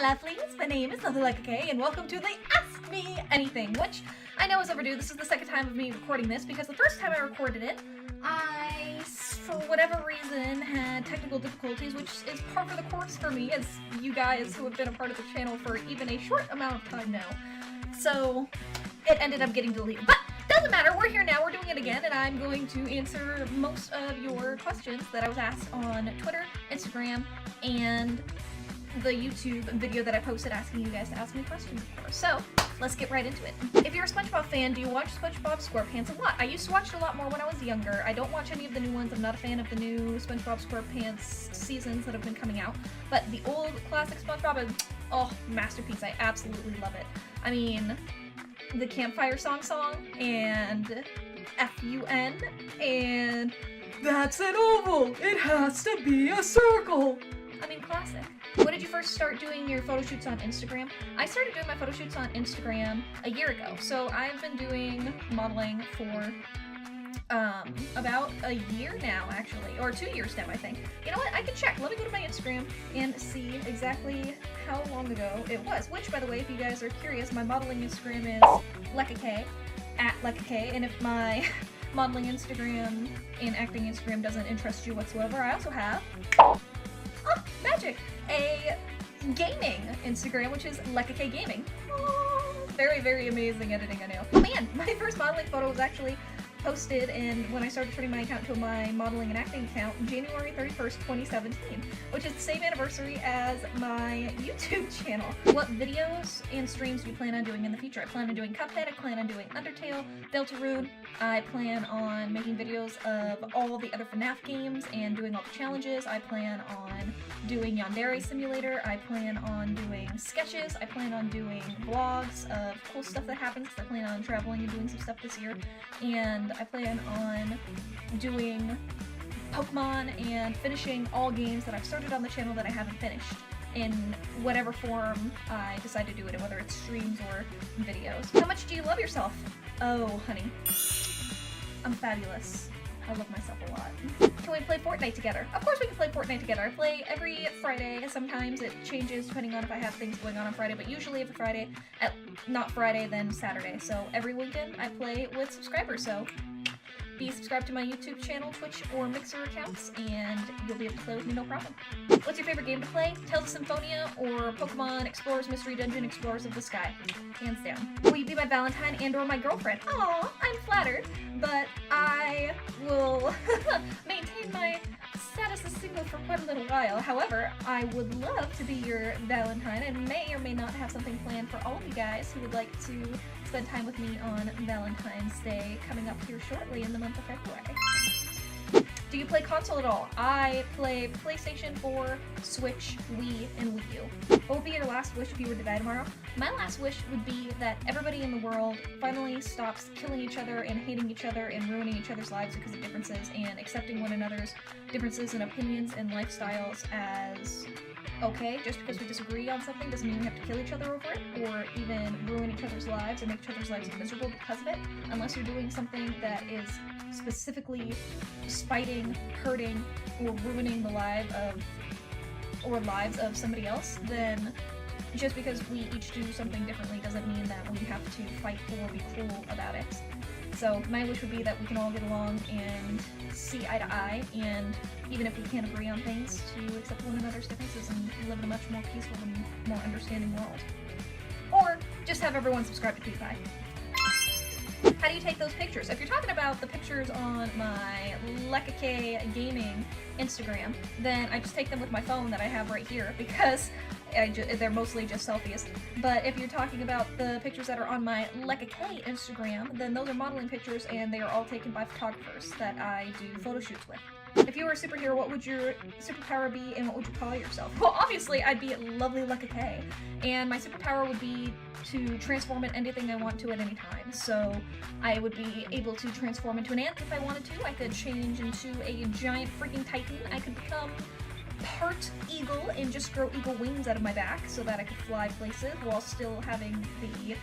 lovelies, my name is Lecka, and welcome to the Ask Me Anything, which I know is overdue. This is the second time of me recording this because the first time I recorded it, I, for whatever reason, had technical difficulties, which is par for the course for me, as you guys who have been a part of the channel for even a short amount of time now. So, it ended up getting deleted. But doesn't matter, we're here now, we're doing it again, and I'm going to answer most of your questions that I was asked on Twitter, Instagram, and the YouTube video that I posted asking you guys to ask me questions for. So, let's get right into it. If you're a Spongebob fan, do you watch Spongebob SquarePants a lot? I used to watch it a lot more when I was younger. I don't watch any of the new ones. I'm not a fan of the new Spongebob SquarePants seasons that have been coming out. But the old classic Spongebob is, oh, masterpiece. I absolutely love it. I mean, the campfire song, and F-U-N, and that's an oval, it has to be a circle. I mean, classic. When did you first start doing your photo shoots on Instagram? I started doing my photo shoots on Instagram a year ago, so I've been doing modeling for about a year now, actually, or 2 years now, I think. You know what, I can check. Let me go to my Instagram and see exactly how long ago it was, which, by the way, if you guys are curious, my modeling Instagram is Lecka, at Lecka, and if my modeling Instagram and acting Instagram doesn't interest you whatsoever, I also have, oh, magic, a gaming Instagram, which is Lecka Gaming. Oh, very, very amazing editing, I know. Oh man, my first modeling photo was actually posted in when I started turning my account to my modeling and acting account January 31st, 2017, which is the same anniversary as my YouTube channel. What videos and streams do you plan on doing in the future? I plan on doing Cuphead, I plan on doing Undertale, Deltarune, I plan on making videos of all the other FNAF games and doing all the challenges, I plan on doing Yandere Simulator, I plan on doing sketches, I plan on doing vlogs of cool stuff that happens, I plan on traveling and doing some stuff this year, and I plan on doing Pokemon and finishing all games that I've started on the channel that I haven't finished, in whatever form I decide to do it in, whether it's streams or videos. How much do you love yourself? Oh, honey. I'm fabulous. I love myself a lot. Can we play Fortnite together? Of course we can play Fortnite together. I play every Friday. Sometimes it changes depending on if I have things going on Friday, but usually every Friday, not Friday, then Saturday. So every weekend I play with subscribers, so be subscribed to my YouTube channel, Twitch, or Mixer accounts, and you'll be able to play with me no problem. What's your favorite game to play? Tales of Symphonia or Pokemon Explorers Mystery Dungeon Explorers of the Sky? Hands down. Will you be my Valentine and or my girlfriend? Aw, I'm flattered, but I will maintain my status as single for quite a little while. However, I would love to be your Valentine and may or may not have something planned for all of you guys who would like to spend time with me on Valentine's Day coming up here shortly in the month of February. Do you play console at all? I play PlayStation 4, Switch, Wii, and Wii U. What would be your last wish if you were to die tomorrow? My last wish would be that everybody in the world finally stops killing each other and hating each other and ruining each other's lives because of differences and accepting one another's differences and opinions and lifestyles as okay. Just because we disagree on something doesn't mean we have to kill each other over it or even ruin each other's lives and make each other's lives miserable because of it, unless you're doing something that is specifically spiting, hurting, or ruining the lives of somebody else. Then just because we each do something differently doesn't mean that we have to fight or be cruel about it. So my wish would be that we can all get along and see eye to eye, and even if we can't agree on things, to accept one another's differences and live in a much more peaceful and more understanding world. Or just have everyone subscribe to PewDiePie. How do you take those pictures? If you're talking about the pictures on my Lecka Gaming Instagram, then I just take them with my phone that I have right here because they're mostly just selfies. But if you're talking about the pictures that are on my Lecka Instagram, then those are modeling pictures and they are all taken by photographers that I do photo shoots with. If you were a superhero, what would your superpower be and what would you call yourself? Well, obviously I'd be lovely Lecka, and my superpower would be to transform into anything I want to at any time. So I would be able to transform into an ant if I wanted to. I could change into a giant freaking titan. I could become part eagle and just grow eagle wings out of my back so that I could fly places while still having the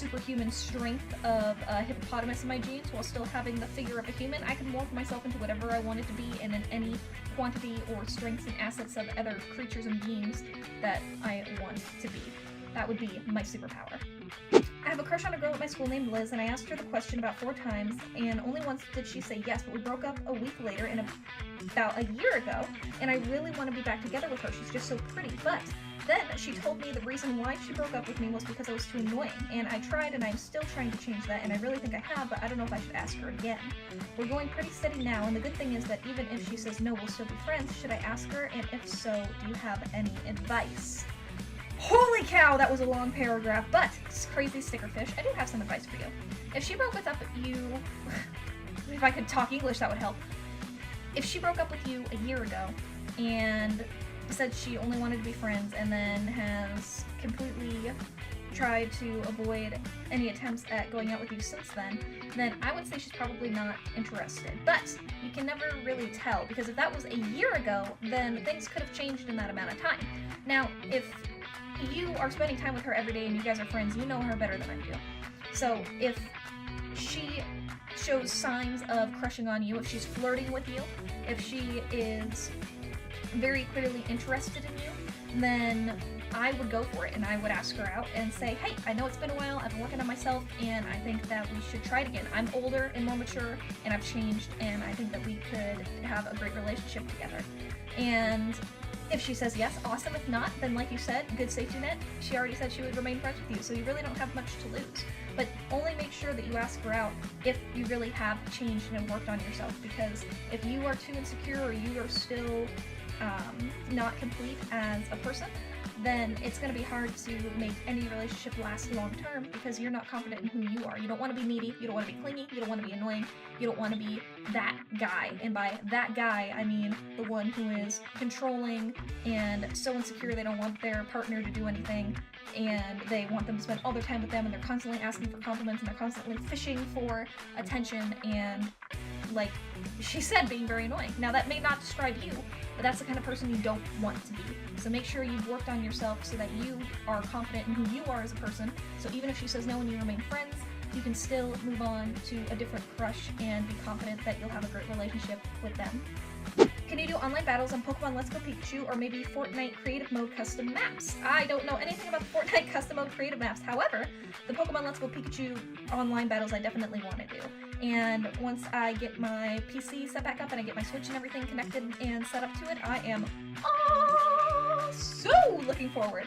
superhuman strength of a hippopotamus in my genes while still having the figure of a human. I can morph myself into whatever I want it to be and in any quantity or strengths and assets of other creatures and beings that I want to be. That would be my superpower. I have a crush on a girl at my school named Liz, and I asked her the question about 4 times, and only once did she say yes, but we broke up a week later and about a year ago, and I really want to be back together with her. She's just so pretty. But then she told me the reason why she broke up with me was because I was too annoying, and I tried, and I'm still trying to change that, and I really think I have, but I don't know if I should ask her again. We're going pretty steady now, and the good thing is that even if she says no, we'll still be friends. Should I ask her, and if so, do you have any advice? Holy cow, that was a long paragraph, but crazy stickerfish, I do have some advice for you. If she broke up with you, if I could talk English, that would help. If she broke up with you a year ago and said she only wanted to be friends and then has completely tried to avoid any attempts at going out with you since then I would say she's probably not interested. But you can never really tell, because if that was a year ago, then things could have changed in that amount of time. Now, if you are spending time with her every day and you guys are friends, you know her better than I do. So if she shows signs of crushing on you, if she's flirting with you, if she is very clearly interested in you, then I would go for it and I would ask her out and say, hey, I know it's been a while, I've been working on myself, and I think that we should try it again. I'm older and more mature, and I've changed, and I think that we could have a great relationship together. And if she says yes, awesome. If not, then like you said, good safety net. She already said she would remain friends with you, so you really don't have much to lose. But only make sure that you ask her out if you really have changed and worked on yourself, because if you are too insecure or you are still not complete as a person, then it's going to be hard to make any relationship last long term because you're not confident in who you are. You don't want to be needy, you don't want to be clingy, you don't want to be annoying, you don't want to be that guy. And by that guy, I mean the one who is controlling and so insecure they don't want their partner to do anything, and they want them to spend all their time with them, and they're constantly asking for compliments, and they're constantly fishing for attention, and like she said, being very annoying. Now that may not describe you, but that's the kind of person you don't want to be. So make sure you've worked on yourself so that you are confident in who you are as a person. So even if she says no and you remain friends, you can still move on to a different crush and be confident that you'll have a great relationship with them. Can you do online battles on Pokemon Let's Go Pikachu or maybe Fortnite Creative Mode custom maps? I don't know anything about the Fortnite custom mode creative maps. However, the Pokemon Let's Go Pikachu online battles I definitely want to do. And once I get my PC set back up and I get my Switch and everything connected and set up to it, I am so looking forward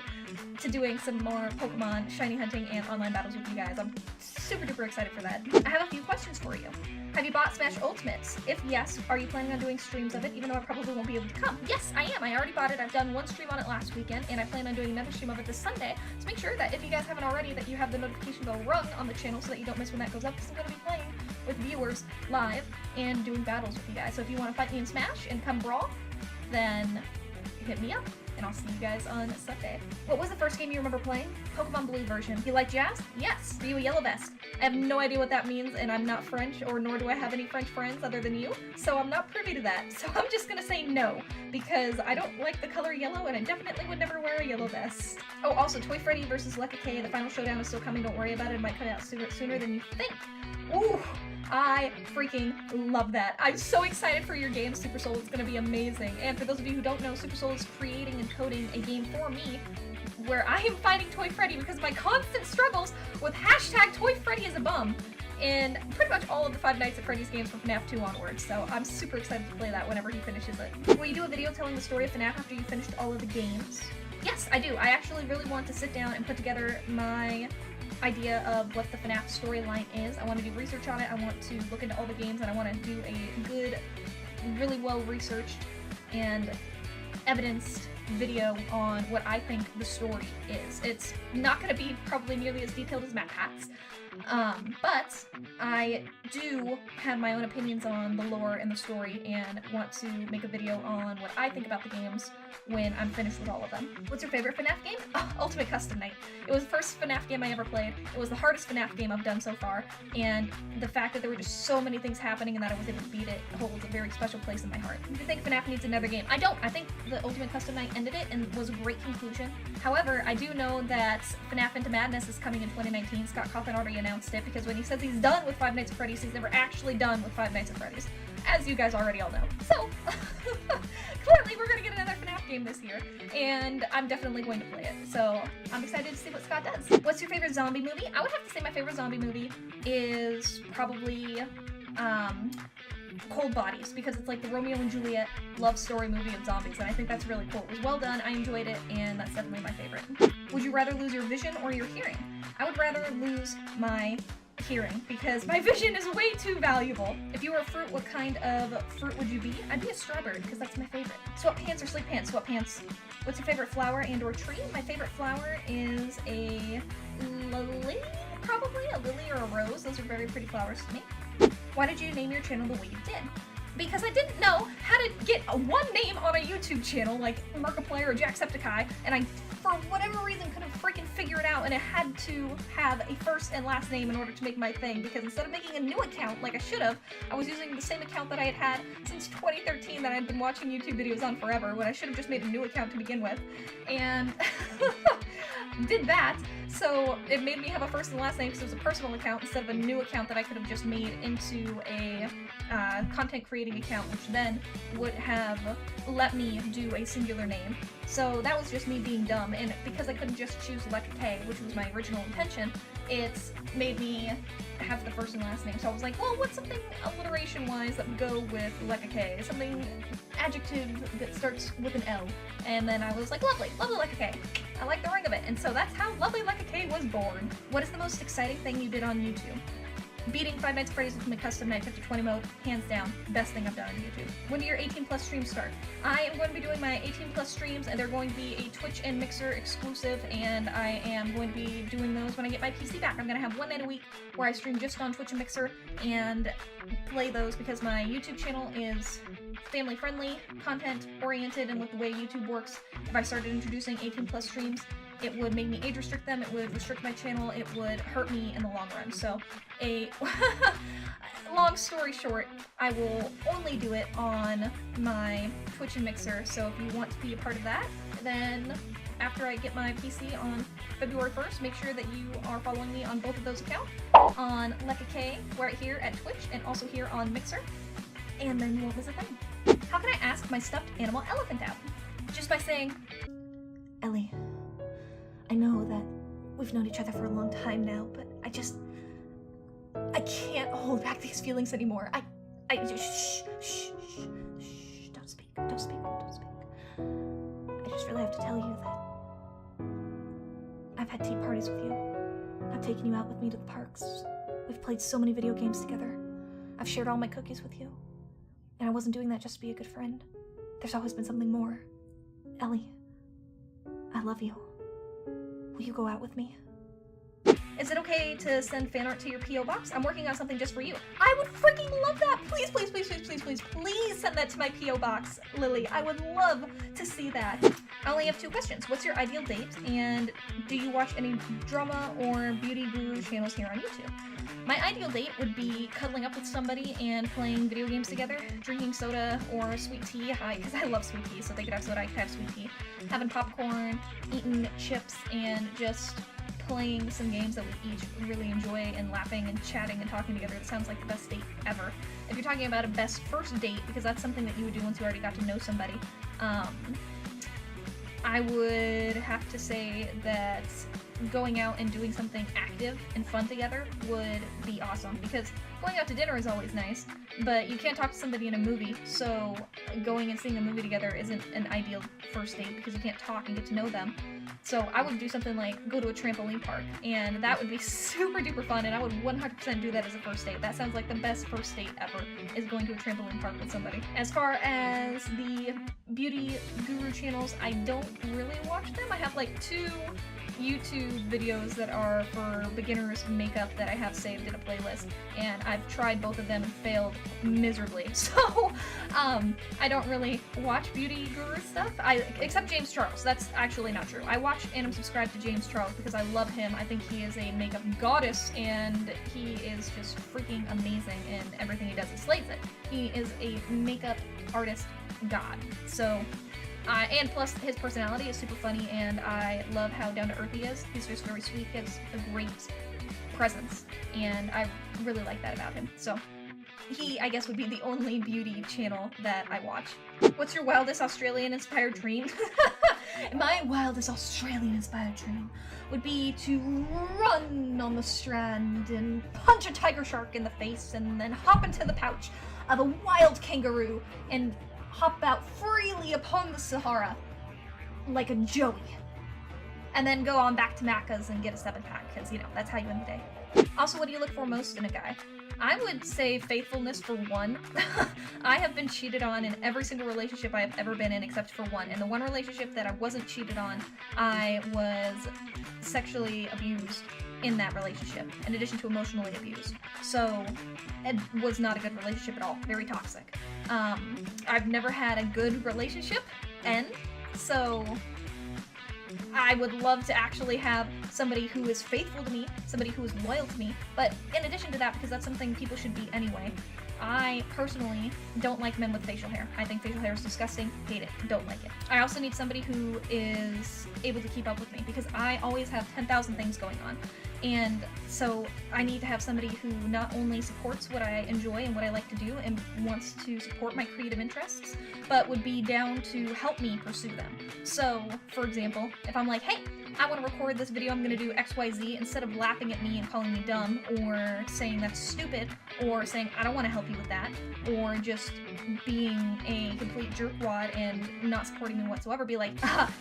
to doing some more Pokemon shiny hunting and online battles with you guys. I'm super duper excited for that. I have a few questions for you. Have you bought Smash Ultimates? If yes, are you planning on doing streams of it, even though I probably won't be able to come? Yes, I am. I already bought it. I've done one stream on it last weekend, and I plan on doing another stream of it this Sunday. So make sure that if you guys haven't already, that you have the notification bell rung on the channel so that you don't miss when that goes up, because I'm going to be playing with viewers live and doing battles with you guys. So if you want to fight me in Smash and come brawl, then hit me up, and I'll see you guys on Sunday. What was the first game you remember playing? Pokemon Blue version. You like jazz? Yes. Are you a yellow vest? I have no idea what that means, and I'm not French, or nor do I have any French friends other than you, so I'm not privy to that. So I'm just gonna say no, because I don't like the color yellow, and I definitely would never wear a yellow vest. Oh, also, Toy Freddy versus Lecka K, the final showdown is still coming. Don't worry about it. It might come out sooner than you think. Ooh, I freaking love that. I'm so excited for your game, Super Soul. It's going to be amazing. And for those of you who don't know, Super Soul is creating and coding a game for me where I am fighting Toy Freddy because of my constant struggles with hashtag Toy Freddy is a bum in pretty much all of the Five Nights at Freddy's games from FNAF 2 onwards. So I'm super excited to play that whenever he finishes it. Will you do a video telling the story of FNAF after you finished all of the games? Yes, I do. I actually really want to sit down and put together my idea of what the FNAF storyline is. I want to do research on it, I want to look into all the games, and I want to do a good, really well researched and evidenced video on what I think the story is. It's not going to be probably nearly as detailed as MatPat's, But I do have my own opinions on the lore and the story and want to make a video on what I think about the games when I'm finished with all of them. What's your favorite FNAF game? Oh, Ultimate Custom Night. It was the first FNAF game I ever played. It was the hardest FNAF game I've done so far, and the fact that there were just so many things happening and that I was able to beat it holds a very special place in my heart. Do you think FNAF needs another game? I don't. I think the Ultimate Custom Night ended it and was a great conclusion. However, I do know that FNAF Into Madness is coming in 2019. Scott Cawthon already announced it, because when he says he's done with Five Nights at Freddy's, he's never actually done with Five Nights at Freddy's, as you guys already all know. So, clearly we're gonna get another FNAF game this year, and I'm definitely going to play it, so I'm excited to see what Scott does. What's your favorite zombie movie? I would have to say my favorite zombie movie is probably, Cold Bodies, because it's like the Romeo and Juliet love story movie of zombies, and I think that's really cool. It was well done, I enjoyed it, and that's definitely my favorite. Would you rather lose your vision or your hearing? I would rather lose my hearing, because my vision is way too valuable. If you were a fruit, what kind of fruit would you be? I'd be a strawberry, because that's my favorite. Sweatpants or sleep pants? Sweatpants. What's your favorite flower and or tree? My favorite flower is a lily, probably. A lily or a rose. Those are very pretty flowers to me. Why did you name your channel the way you did? Because I didn't know how to get one name on a YouTube channel like Markiplier or Jacksepticeye, and I, for whatever reason, couldn't freaking figure it out, and it had to have a first and last name in order to make my thing, because instead of making a new account like I should have, I was using the same account that I had had since 2013 that I'd been watching YouTube videos on forever, when I should have just made a new account to begin with, and did that. So it made me have a first and last name because it was a personal account instead of a new account that I could have just made into a content creating account, which then would have let me do a singular name. So that was just me being dumb, and because I couldn't just choose Lecka K, which was my original intention, it made me have the first and last name. So I was like, well, what's something alliteration-wise that would go with Lecka K? Something adjective that starts with an L. And then I was like, lovely, lovely Lecka K. I like the ring of it. And so that's how Lovely Lecka K was born. What is the most exciting thing you did on YouTube? Beating Five Nights at Freddy's Ultimate Custom Night 50/20 mode, hands down, best thing I've done on YouTube. When do your 18+ streams start? I am going to be doing my 18+ streams, and they're going to be a Twitch and Mixer exclusive, and I am going to be doing those when I get my PC back. I'm going to have one night a week where I stream just on Twitch and Mixer and play those, because my YouTube channel is family-friendly, content-oriented, and with the way YouTube works, if I started introducing 18+ streams, it would make me age restrict them, it would restrict my channel, it would hurt me in the long run. So, long story short, I will only do it on my Twitch and Mixer, so if you want to be a part of that, then after I get my PC on February 1st, make sure that you are following me on both of those accounts, on Lecka K right here at Twitch, and also here on Mixer, and then you won't miss a thing. How can I ask my stuffed animal elephant out? Just by saying, Ellie, I know that we've known each other for a long time now, but I can't hold back these feelings anymore. I just, shh, don't speak. I just really have to tell you that I've had tea parties with you. I've taken you out with me to the parks. We've played so many video games together. I've shared all my cookies with you. And I wasn't doing that just to be a good friend. There's always been something more. Ellie, I love you. Will you go out with me? Is it okay to send fan art to your P.O. box? I'm working on something just for you. I would freaking love that! Please, please, please, please, please, please, please send that to my P.O. box, Lily. I would love to see that. I only have 2 questions. What's your ideal date? And do you watch any drama or beauty guru channels here on YouTube? My ideal date would be cuddling up with somebody and playing video games together, drinking soda or sweet tea, because I love sweet tea, so they could have soda, I could have sweet tea, having popcorn, eating chips, and just playing some games that we each really enjoy, and laughing and chatting and talking together. It sounds like the best date ever. If you're talking about a best first date, because that's something that you would do once you already got to know somebody, I would have to say that going out and doing something active and fun together would be awesome, because going out to dinner is always nice, but you can't talk to somebody in a movie, so going and seeing a movie together isn't an ideal first date because you can't talk and get to know them. So I would do something like go to a trampoline park, and that would be super duper fun, and I would 100% do that as a first date. That sounds like the best first date ever, is going to a trampoline park with somebody. As far as the beauty guru channels, I don't really watch them. I have like 2 YouTube videos that are for beginners makeup that I have saved in a playlist, and I've tried both of them and failed miserably. So, I don't really watch beauty guru stuff, except James Charles. That's actually not true. I watch and am subscribed to James Charles because I love him. I think he is a makeup goddess, and he is just freaking amazing in everything he does. He slays it. He is a makeup artist god. So, and plus his personality is super funny, and I love how down to earth he is. He's just very sweet. He has a great presence, and I really like that about him. So he, I guess, would be the only beauty channel that I watch. What's your wildest Australian-inspired dream? My wildest Australian-inspired dream would be to run on the strand and punch a tiger shark in the face and then hop into the pouch of a wild kangaroo and hop out freely upon the Sahara like a Joey. And then go on back to Macca's and get a 7-pack, because, you know, that's how you end the day. Also, what do you look for most in a guy? I would say faithfulness for one. I have been cheated on in every single relationship I have ever been in except for one. And the one relationship that I wasn't cheated on, I was sexually abused in that relationship, in addition to emotionally abused. So it was not a good relationship at all. Very toxic. I've never had a good relationship end, so I would love to actually have somebody who is faithful to me, somebody who is loyal to me, but in addition to that, because that's something people should be anyway, I personally don't like men with facial hair. I think facial hair is disgusting, hate it, don't like it. I also need somebody who is able to keep up with me, because I always have 10,000 things going on. And so I need to have somebody who not only supports what I enjoy and what I like to do and wants to support my creative interests, but would be down to help me pursue them. So, for example, if I'm like, hey, I want to record this video, I'm going to do XYZ, instead of laughing at me and calling me dumb, or saying that's stupid, or saying I don't want to help you with that, or just being a complete jerkwad and not supporting me whatsoever, be like,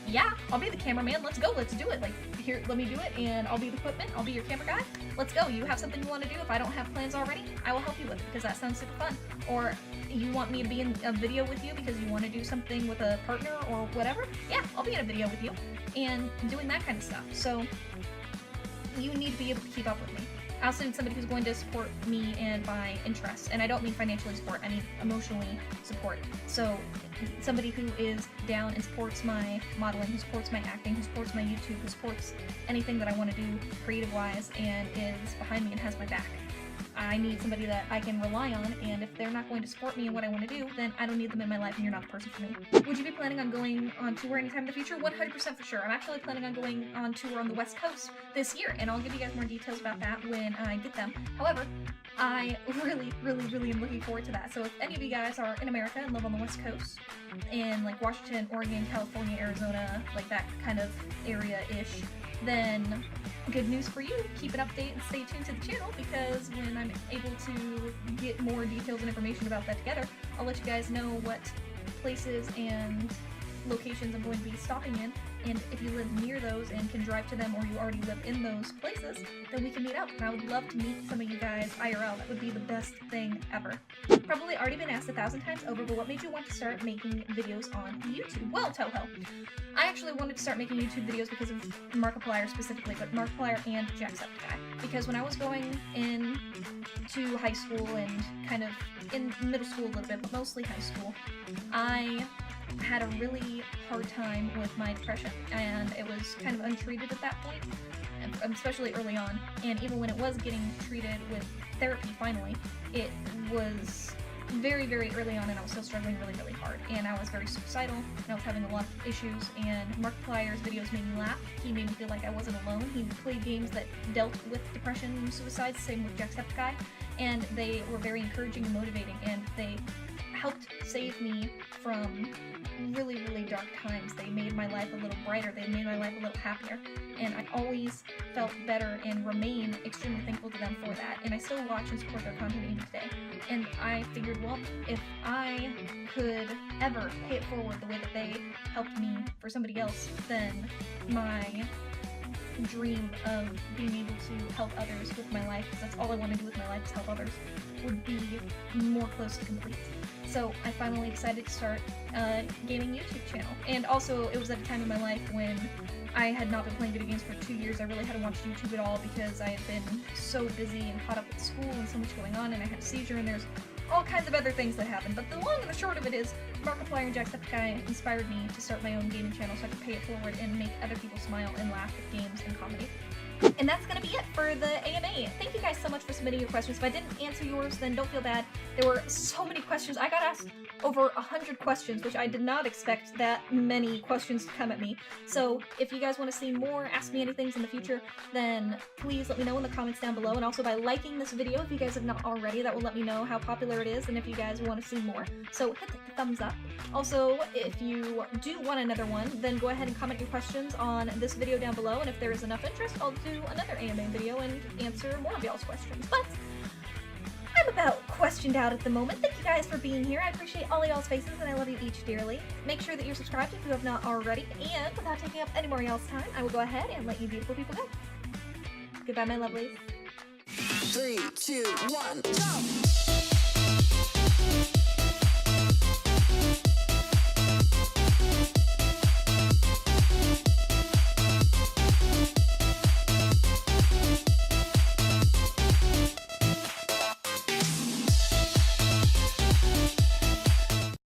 yeah, I'll be the cameraman, let's go, let's do it, like, here, let me do it, and I'll be the equipment, I'll be your camera guy, let's go, you have something you want to do, if I don't have plans already, I will help you with it, because that sounds super fun. Or you want me to be in a video with you because you want to do something with a partner or whatever, yeah, I'll be in a video with you, and doing that kind of stuff. So you need to be able to keep up with me. I also need somebody who's going to support me and my interests, and I don't mean financially support, I mean emotionally support. So somebody who is down and supports my modeling, who supports my acting, who supports my YouTube, who supports anything that I want to do creative-wise, and is behind me and has my back. I need somebody that I can rely on, and if they're not going to support me in what I want to do, then I don't need them in my life, and you're not the person for me. Would you be planning on going on tour anytime in the future? 100% for sure. I'm actually planning on going on tour on the West Coast this year, and I'll give you guys more details about that when I get them. However, I really am looking forward to that. So if any of you guys are in America and live on the West Coast, in like Washington, Oregon, California, Arizona, like that kind of area-ish, then good news for you. Keep an update and stay tuned to the channel, because when I'm able to get more details and information about that together, I'll let you guys know what places and locations I'm going to be stopping in, and if you live near those and can drive to them, or you already live in those places, then we can meet up, and I would love to meet some of you guys IRL. That would be the best thing ever. Probably already been asked 1,000 times over, but what made you want to start making videos on YouTube? Well, Toho, I actually wanted to start making YouTube videos because of Markiplier specifically, but Markiplier and Jacksepticeye. Because when I was going into high school and kind of in middle school a little bit, but mostly high school, I had a really hard time with my depression, and it was kind of untreated at that point, especially early on, and even when it was getting treated with therapy finally, it was very early on, and I was still struggling really hard, and I was very suicidal, and I was having a lot of issues, and Markiplier's videos made me laugh. He made me feel like I wasn't alone. He played games that dealt with depression and suicide, same with Jacksepticeye, and they were very encouraging and motivating, and they helped save me from really dark times. They made my life a little brighter, they made my life a little happier, and I always felt better and remain extremely thankful to them for that, and I still watch and support their content even today. And I figured, well, if I could ever pay it forward the way that they helped me for somebody else, then my dream of being able to help others with my life, because that's all I want to do with my life is help others, would be more close to complete. So I finally decided to start a gaming YouTube channel. And also, it was at a time in my life when I had not been playing video games for 2 years. I really hadn't watched YouTube at all because I had been so busy and caught up with school and so much going on, and I had a seizure, and there's all kinds of other things that happened. But the long and the short of it is, Markiplier and Jacksepticeye inspired me to start my own gaming channel so I could pay it forward and make other people smile and laugh with games and comedy. And that's gonna be it for the AMA. Thank you guys so much for submitting your questions. If I didn't answer yours, then don't feel bad. There were so many questions. I got asked over 100 questions, which I did not expect that many questions to come at me. So if you guys want to see more Ask Me Anythings in the future, then please let me know in the comments down below. And also by liking this video, if you guys have not already, that will let me know how popular it is and if you guys want to see more. So hit the thumbs up. Also, if you do want another one, then go ahead and comment your questions on this video down below, and if there is enough interest, I'll do another AMA video and answer more of y'all's questions. But I'm about questioned out at the moment. Thank you guys for being here. I appreciate all y'all's faces, and I love you each dearly. Make sure that you're subscribed if you have not already, and without taking up any more y'all's time, I will go ahead and let you beautiful people go. Goodbye, my lovelies. 3, 2, 1, go!